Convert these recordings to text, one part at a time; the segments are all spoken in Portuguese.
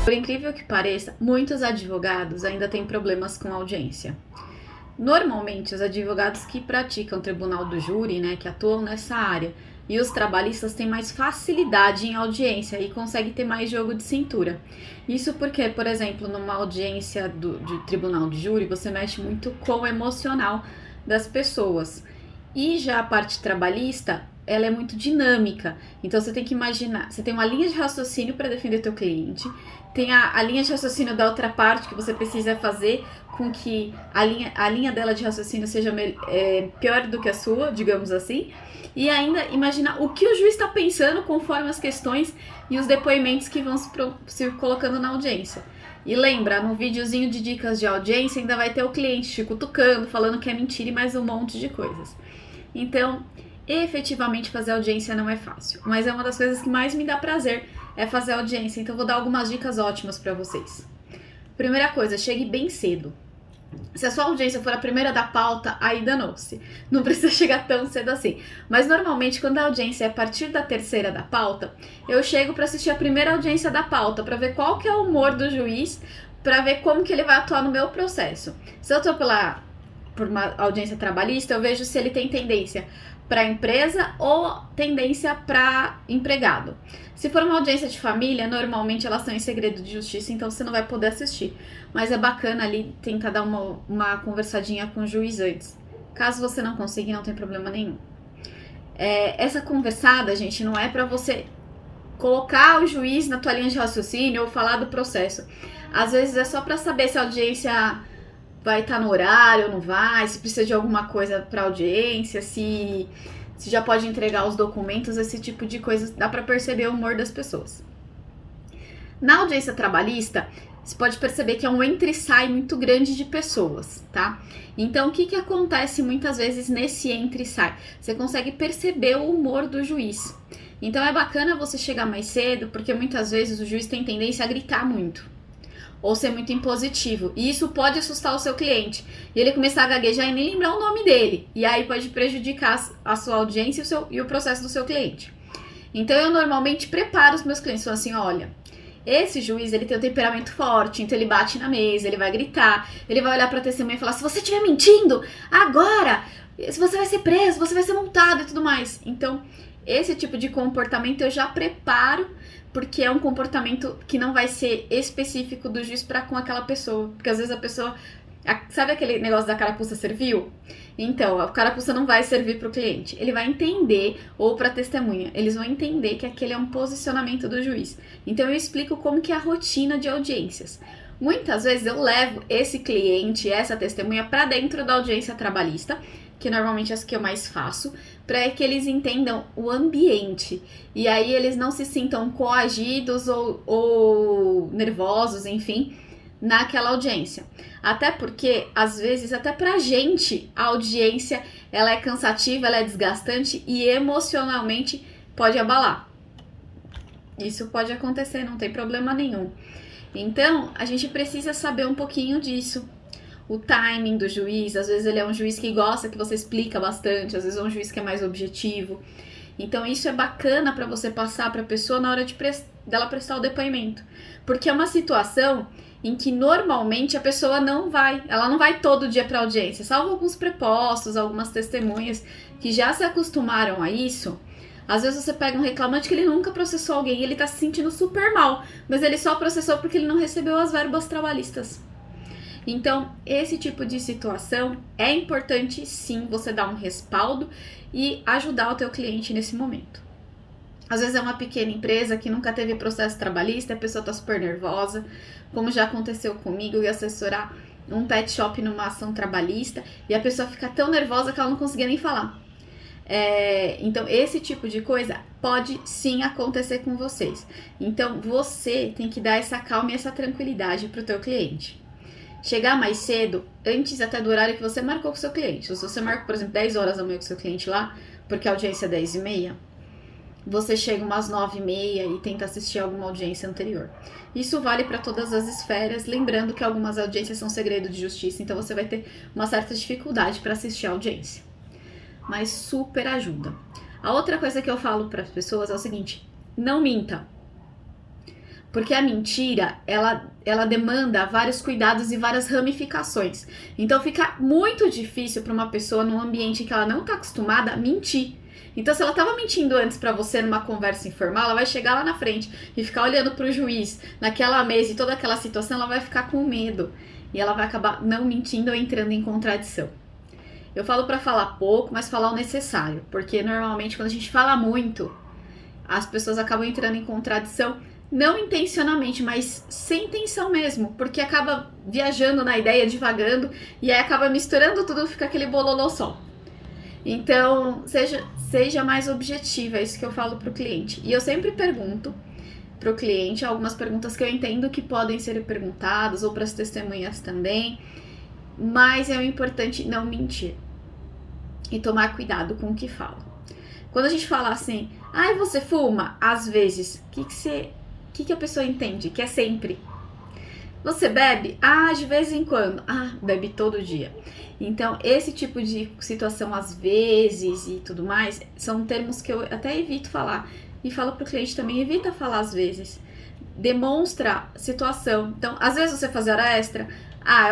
Por incrível que pareça, muitos advogados ainda têm problemas com audiência. Normalmente, os advogados que praticam tribunal do júri, né, que atuam nessa área, e os trabalhistas têm mais facilidade em audiência e conseguem ter mais jogo de cintura. Isso porque, por exemplo, numa audiência de tribunal de júri, você mexe muito com o emocional das pessoas. E já a parte trabalhista, ela é muito dinâmica. Então você tem que imaginar, você tem uma linha de raciocínio para defender teu cliente, tem a linha de raciocínio da outra parte que você precisa fazer com que a linha dela de raciocínio seja pior do que a sua, digamos assim, e ainda imaginar o que o juiz está pensando conforme as questões e os depoimentos que vão se colocando na audiência. E lembra, no videozinho de dicas de audiência ainda vai ter o cliente te cutucando, falando que é mentira e mais um monte de coisas. Então, efetivamente fazer audiência não é fácil, mas é uma das coisas que mais me dá prazer é fazer audiência, então vou dar algumas dicas ótimas para vocês. Primeira coisa, chegue bem cedo. Se a sua audiência for a primeira da pauta, aí danou-se. Não precisa chegar tão cedo assim. Mas normalmente, quando a audiência é a partir da terceira da pauta, eu chego para assistir a primeira audiência da pauta, para ver qual que é o humor do juiz, para ver como que ele vai atuar no meu processo. Se eu estou por uma audiência trabalhista, eu vejo se ele tem tendência para empresa ou tendência para empregado. Se for uma audiência de família, normalmente elas são em segredo de justiça, então você não vai poder assistir. Mas é bacana ali tentar dar uma conversadinha com o juiz antes. Caso você não consiga, não tem problema nenhum. Essa conversada, gente, não é para você colocar o juiz na tua linha de raciocínio ou falar do processo. Às vezes é só para saber se a audiência vai estar no horário ou não vai, se precisa de alguma coisa para audiência, se já pode entregar os documentos, esse tipo de coisa, dá para perceber o humor das pessoas. Na audiência trabalhista, você pode perceber que é um entra e sai muito grande de pessoas, tá? Então, o que acontece muitas vezes nesse entra e sai? Você consegue perceber o humor do juiz. Então, é bacana você chegar mais cedo, porque muitas vezes o juiz tem tendência a gritar muito ou ser muito impositivo, e isso pode assustar o seu cliente, e ele começar a gaguejar e nem lembrar o nome dele, e aí pode prejudicar a sua audiência e o processo do seu cliente. Então eu normalmente preparo os meus clientes, falo assim, olha, esse juiz ele tem um temperamento forte, então ele bate na mesa, ele vai gritar, ele vai olhar para a testemunha e falar, se você estiver mentindo, agora, você vai ser preso, você vai ser multado e tudo mais. Então esse tipo de comportamento eu já preparo, porque é um comportamento que não vai ser específico do juiz para com aquela pessoa. Porque às vezes a pessoa... Sabe aquele negócio da carapuça servil? Então, a carapuça não vai servir para o cliente. Ele vai entender, ou para a testemunha, eles vão entender que aquele é um posicionamento do juiz. Então, eu explico como que é a rotina de audiências. Muitas vezes eu levo esse cliente, essa testemunha, para dentro da audiência trabalhista, que normalmente é as que eu mais faço, para que eles entendam o ambiente. E aí eles não se sintam coagidos ou nervosos, enfim, naquela audiência. Até porque, às vezes, até pra gente, a audiência ela é cansativa, ela é desgastante e emocionalmente pode abalar. Isso pode acontecer, não tem problema nenhum. Então, a gente precisa saber um pouquinho disso. O timing do juiz, às vezes ele é um juiz que gosta que você explica bastante, às vezes é um juiz que é mais objetivo. Então isso é bacana para você passar para a pessoa na hora dela prestar o depoimento. Porque é uma situação em que normalmente a pessoa ela não vai todo dia para audiência, salvo alguns prepostos, algumas testemunhas que já se acostumaram a isso. Às vezes você pega um reclamante que ele nunca processou alguém e ele tá se sentindo super mal, mas ele só processou porque ele não recebeu as verbas trabalhistas. Então, esse tipo de situação é importante sim você dar um respaldo e ajudar o teu cliente nesse momento. Às vezes é uma pequena empresa que nunca teve processo trabalhista, a pessoa tá super nervosa, como já aconteceu comigo, eu ia assessorar um pet shop numa ação trabalhista e a pessoa fica tão nervosa que ela não conseguia nem falar. Então, esse tipo de coisa pode sim acontecer com vocês. Então, você tem que dar essa calma e essa tranquilidade pro teu cliente. Chegar mais cedo, antes até do horário que você marcou com o seu cliente. Se você marca, por exemplo, 10 horas da manhã com o seu cliente lá, porque a audiência é 10h30, você chega umas 9h30 e tenta assistir alguma audiência anterior. Isso vale para todas as esferas, lembrando que algumas audiências são segredo de justiça, então você vai ter uma certa dificuldade para assistir a audiência. Mas super ajuda. A outra coisa que eu falo para as pessoas é o seguinte, não minta. Porque a mentira, ela demanda vários cuidados e várias ramificações. Então fica muito difícil para uma pessoa num ambiente em que ela não está acostumada a mentir. Então, se ela estava mentindo antes para você numa conversa informal, ela vai chegar lá na frente e ficar olhando para o juiz naquela mesa e toda aquela situação, ela vai ficar com medo. E ela vai acabar não mentindo ou entrando em contradição. Eu falo para falar pouco, mas falar o necessário. Porque normalmente quando a gente fala muito, as pessoas acabam entrando em contradição, não intencionalmente, mas sem intenção mesmo. Porque acaba viajando na ideia, divagando, e aí acaba misturando tudo, fica aquele bololô só. Então, seja mais objetiva, é isso que eu falo pro cliente. E eu sempre pergunto pro cliente algumas perguntas que eu entendo que podem ser perguntadas, ou para as testemunhas também, mas é importante não mentir e tomar cuidado com o que fala. Quando a gente fala assim, você fuma? Às vezes, o que a pessoa entende? Que é sempre. Você bebe? De vez em quando. Bebe todo dia. Então, esse tipo de situação, às vezes e tudo mais, são termos que eu até evito falar. E falo pro cliente também, evita falar às vezes. Demonstra situação. Então, às vezes você faz hora extra.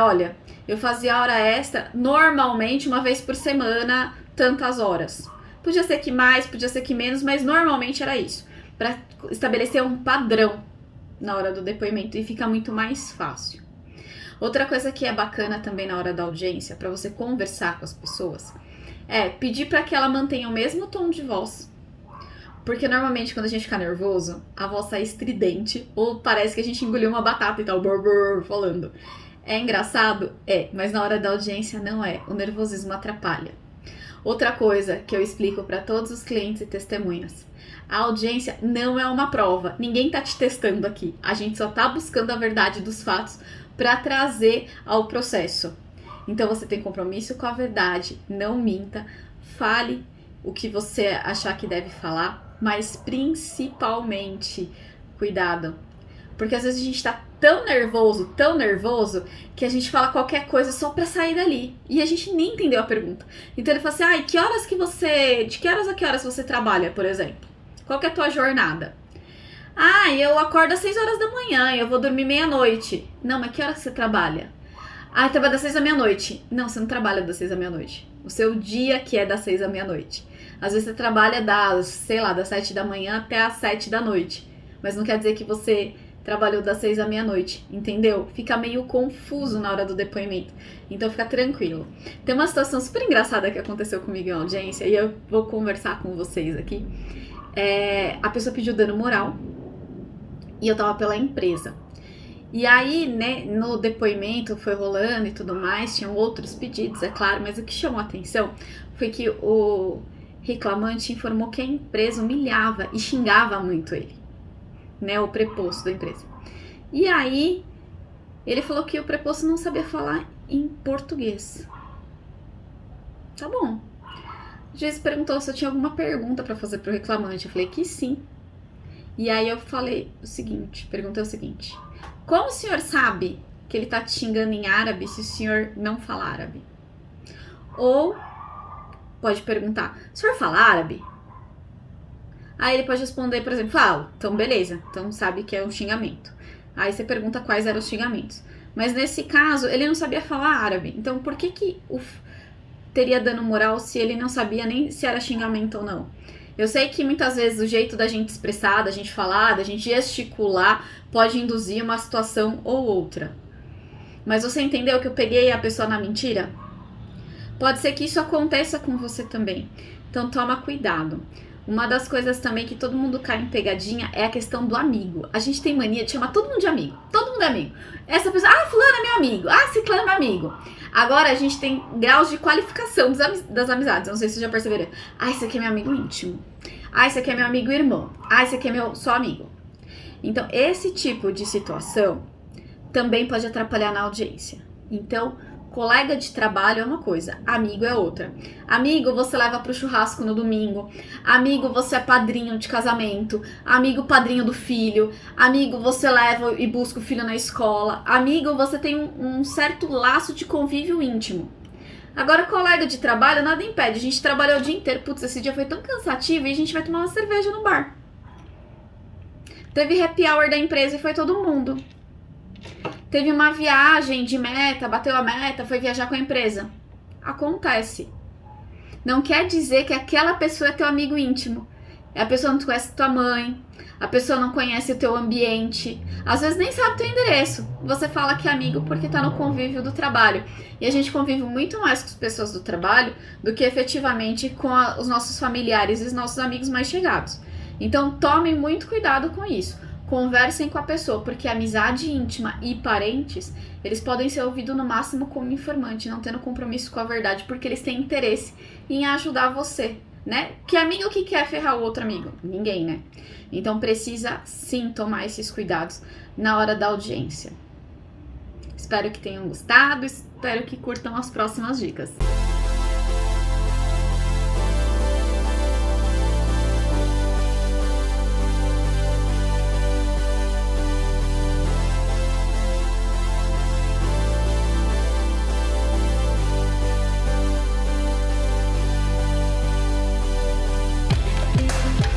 Olha, eu fazia hora extra normalmente uma vez por semana, tantas horas. Podia ser que mais, podia ser que menos, mas normalmente era isso. Para estabelecer um padrão na hora do depoimento e fica muito mais fácil. Outra coisa que é bacana também na hora da audiência, para você conversar com as pessoas, é pedir para que ela mantenha o mesmo tom de voz. Porque normalmente quando a gente fica nervoso, a voz sai estridente ou parece que a gente engoliu uma batata e tal, falando. É engraçado? Mas na hora da audiência não é. O nervosismo atrapalha. Outra coisa que eu explico para todos os clientes e testemunhas. A audiência não é uma prova. Ninguém tá te testando aqui. A gente só tá buscando a verdade dos fatos para trazer ao processo. Então você tem compromisso com a verdade. Não minta. Fale o que você achar que deve falar. Mas principalmente, cuidado. Porque às vezes a gente tá tão nervoso, que a gente fala qualquer coisa só pra sair dali. E a gente nem entendeu a pergunta. Então ele fala assim, de que horas a que horas você trabalha, por exemplo? Qual que é a tua jornada? Eu acordo às 6 horas da manhã, eu vou dormir meia-noite. Não, mas que horas você trabalha? Eu trabalho das 6 à meia-noite. Não, você não trabalha das 6 à meia-noite. O seu dia que é das 6 à meia-noite. Às vezes você trabalha das 7 da manhã até às 7 da noite. Mas não quer dizer que você trabalhou das 6 à meia-noite, entendeu? Fica meio confuso na hora do depoimento. Então fica tranquilo. Tem uma situação super engraçada que aconteceu comigo em audiência e eu vou conversar com vocês aqui. A pessoa pediu dano moral e eu tava pela empresa. E aí, né, no depoimento foi rolando e tudo mais, tinham outros pedidos, é claro, mas o que chamou a atenção foi que o reclamante informou que a empresa humilhava e xingava muito ele, né, o preposto da empresa. E aí, ele falou que o preposto não sabia falar em português. Tá bom. O juiz perguntou se eu tinha alguma pergunta pra fazer pro reclamante. Eu falei que sim. E aí eu perguntei o seguinte: como o senhor sabe que ele tá te xingando em árabe se o senhor não fala árabe? Ou pode perguntar: o senhor fala árabe? Aí ele pode responder, por exemplo, falo. Então beleza, então sabe que é um xingamento. Aí você pergunta quais eram os xingamentos. Mas nesse caso, ele não sabia falar árabe. Então por que teria dano moral se ele não sabia nem se era xingamento ou não? Eu sei que muitas vezes o jeito da gente expressar, da gente falar, da gente gesticular pode induzir uma situação ou outra. Mas você entendeu que eu peguei a pessoa na mentira? Pode ser que isso aconteça com você também. Então toma cuidado. Uma das coisas também que todo mundo cai em pegadinha é a questão do amigo. A gente tem mania de chamar todo mundo de amigo. Todo mundo é amigo. Essa pessoa, fulano é meu amigo. Ciclano é meu amigo. Agora a gente tem graus de qualificação das amizades. Eu não sei se vocês já perceberam. Esse aqui é meu amigo íntimo. Esse aqui é meu amigo irmão. Esse aqui é meu só amigo. Então esse tipo de situação também pode atrapalhar na audiência. Então, colega de trabalho é uma coisa, amigo é outra. Amigo você leva pro churrasco no domingo. Amigo você é padrinho de casamento. Amigo padrinho do filho. Amigo você leva e busca o filho na escola. Amigo você tem um certo laço de convívio íntimo. Agora, colega de trabalho, nada impede. A gente trabalhou o dia inteiro. Putz, esse dia foi tão cansativo e a gente vai tomar uma cerveja no bar. Teve happy hour da empresa e foi todo mundo. Teve uma viagem de meta, bateu a meta, foi viajar com a empresa. Acontece. Não quer dizer que aquela pessoa é teu amigo íntimo. A pessoa não conhece tua mãe, a pessoa não conhece o teu ambiente, às vezes nem sabe teu endereço. Você fala que é amigo porque tá no convívio do trabalho. E a gente convive muito mais com as pessoas do trabalho do que efetivamente com os nossos familiares e os nossos amigos mais chegados. Então tomem muito cuidado com isso. Conversem com a pessoa, porque amizade íntima e parentes, eles podem ser ouvidos no máximo como informante, não tendo compromisso com a verdade, porque eles têm interesse em ajudar você, né? Que amigo que quer ferrar o outro amigo? Ninguém, né? Então precisa sim tomar esses cuidados na hora da audiência. Espero que tenham gostado, espero que curtam as próximas dicas.